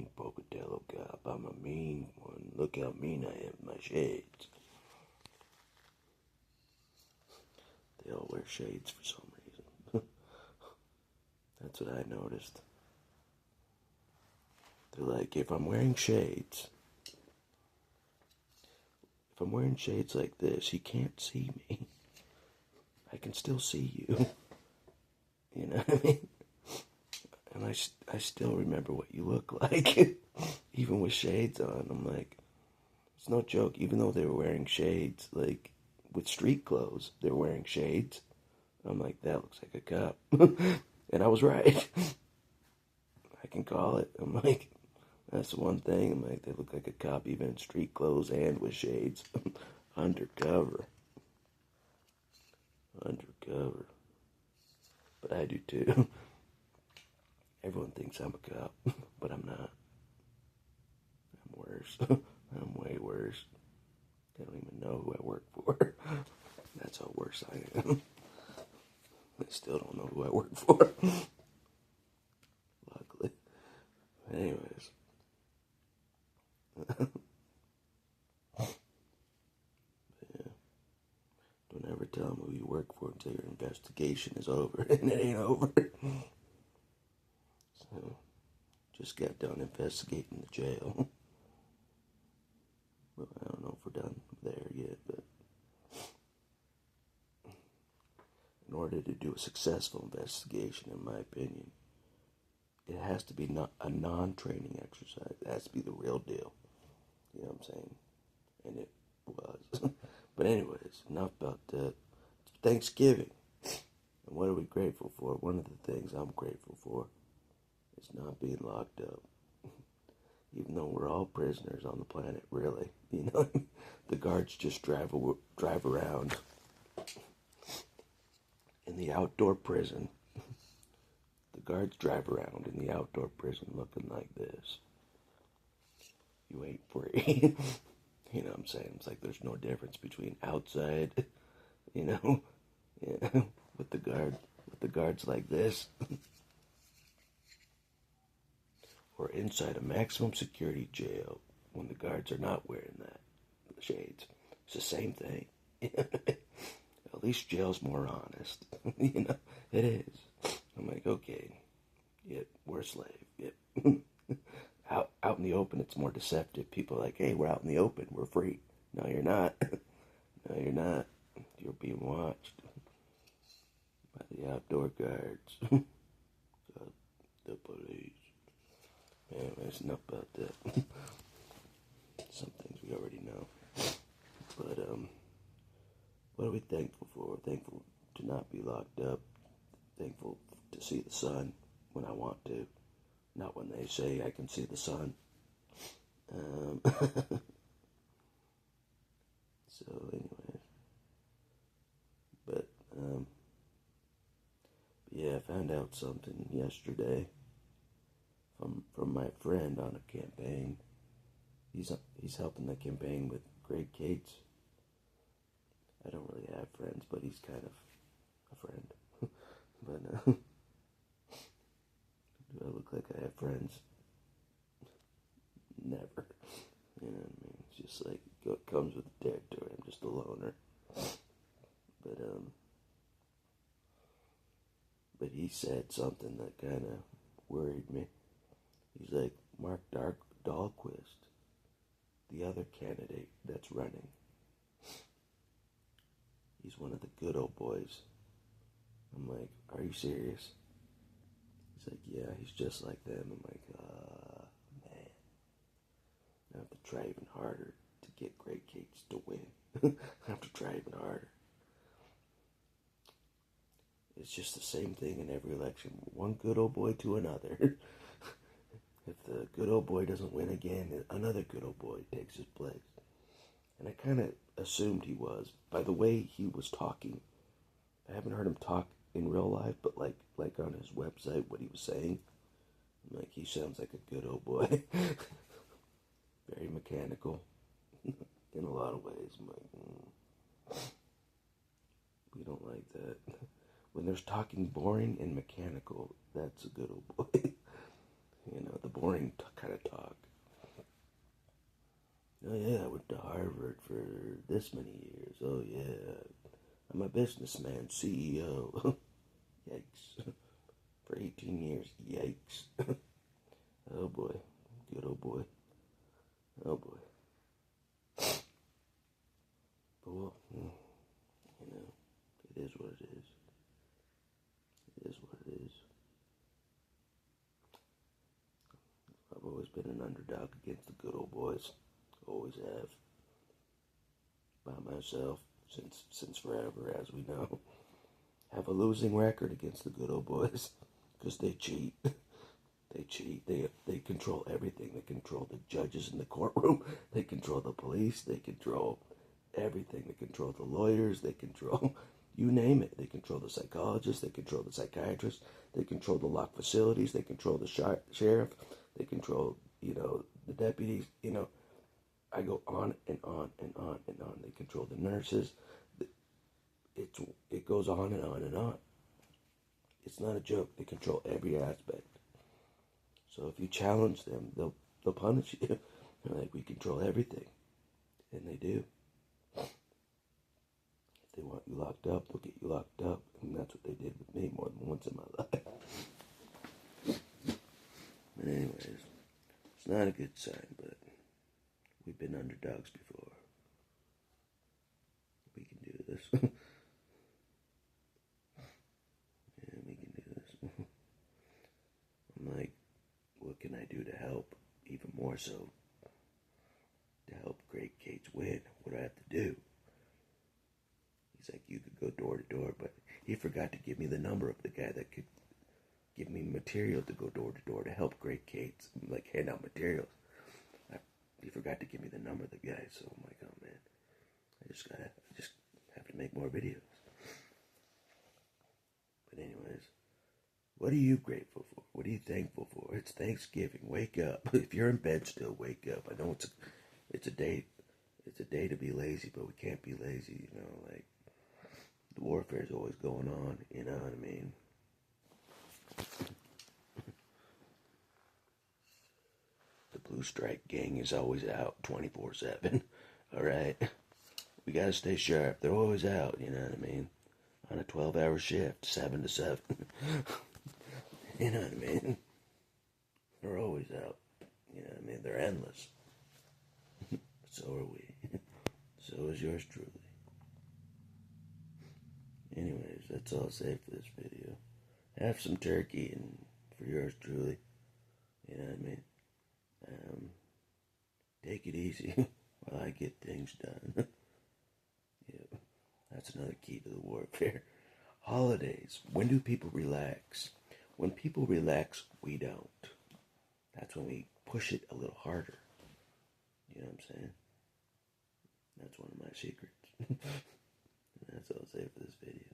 mean Pocatello cop. I'm a mean one. Look how mean I am. My shades. They all wear shades for some reason. That's what I noticed. They're like, if I'm wearing shades like this, you can't see me. I can still see you. You know what I mean? And I still remember what you look like. Even with shades on. I'm like, it's no joke. Even though they were wearing shades, like, with street clothes, they were wearing shades. I'm like, that looks like a cop. And I was right. I can call it. I'm like, that's the one thing. I'm like, they look like a cop even in street clothes and with shades. Undercover. Undercover. But I do too. Everyone thinks I'm a cop, but I'm not. I'm worse. I'm way worse. They don't even know who I work for. That's how worse I am. They still don't know who I work for. Luckily. Anyways. Yeah. Don't ever tell them who you work for until your investigation is over. And it ain't over. So, just got done investigating the jail. Well, I don't know if we're done there yet, but in order to do a successful investigation, in my opinion, it has to be not a non-training exercise. It has to be the real deal. You know what I'm saying? And it was. But anyways, enough about that. It's Thanksgiving. And what are we grateful for? One of the things I'm grateful for is not being locked up. Even though we're all prisoners on the planet, really. You know, the guards just drive around in the outdoor prison. The guards drive around in the outdoor prison looking like this. You ain't free. You know what I'm saying? It's like there's no difference between outside, you know, yeah, with the guards like this, or inside a maximum security jail when the guards are not wearing that shades. It's the same thing. At least jail's more honest. You know, it is. I'm like, okay, yep, we're a slave. Yep. Out in the open, it's more deceptive. People are like, hey, we're out in the open. We're free. No, you're not. No, you're not. You're being watched by the outdoor guards. The police. Anyways, enough about that. Some things we already know. But, what are we thankful for? We're thankful to not be locked up. Thankful to see the sun when I want to. Not when they say I can see the sun. So, anyway. But, yeah, I found out something yesterday from my friend on a campaign. He's helping the campaign with Greg Cates. I don't really have friends, but he's kind of a friend. But, do I look like I have friends? Never. You know what I mean? It's just like, it comes with the territory. I'm just a loner. But he said something that kind of worried me. He's like, Mark Dahlquist, the other candidate that's running, he's one of the good old boys. I'm like, are you serious? He's like, yeah, he's just like them. I'm like, man. I have to try even harder to get Greg Cates to win. I have to try even harder. It's just the same thing in every election. One good old boy to another. If the good old boy doesn't win again, another good old boy takes his place. And I kind of assumed he was. By the way he was talking. I haven't heard him talk in real life, but like on his website, what he was saying. Like, he sounds like a good old boy. Very mechanical. In a lot of ways. I'm like, we don't like that. When there's talking boring and mechanical, that's a good old boy. You know, the boring kind of talk this many years. Oh, yeah. I'm a businessman, CEO. Yikes. For 18 years. Yikes. Oh, boy. Good old boy. Oh, boy. But, well, it is what it is. It is what it is. I've always been an underdog against the good old boys. Always have. By myself, since forever, as we know. Have a losing record against the good old boys. Because they cheat. They cheat. They control everything. They control the judges in the courtroom. They control the police. They control everything. They control the lawyers. They control, you name it. They control the psychologists. They control the psychiatrists. They control the locked facilities. They control the sheriff. They control, the deputies. I go on and on and on and on. They control the nurses. It goes on and on and on. It's not a joke. They control every aspect. So if you challenge them, they'll punish you. They're like, we control everything. And they do. If they want you locked up, they'll get you locked up. And that's what they did with me more than once in my life. But anyways, it's not a good sign, but we've been underdogs before. We can do this. Yeah, we can do this. I'm like, what can I do to help? Even more so, to help Great Gates win. What do I have to do? He's like, you could go door to door, but he forgot to give me the number of the guy that could give me material to go door to door to help Great Gates, like hand out materials. He forgot to give me the number of the guy, so I'm like, oh man, I just have to make more videos. But anyways, what are you grateful for? What are you thankful for? It's Thanksgiving. Wake up. If you're in bed still, wake up. I know it's a day to be lazy, but we can't be lazy, like the warfare is always going on, you know what I mean? The Blue Strike gang is always out 24/7. All right? We got to stay sharp. They're always out, you know what I mean? On a 12-hour shift, 7 to 7. You know what I mean? They're always out. You know what I mean? They're endless. So are we. So is yours truly. Anyways, that's all I'll say for this video. Have some turkey and for yours truly. You know what I mean? Take it easy while I get things done. Yeah, that's another key to the warfare. Holidays. When do people relax? When people relax, we don't. That's when we push it a little harder. You know what I'm saying? That's one of my secrets. And that's all I'll say for this video.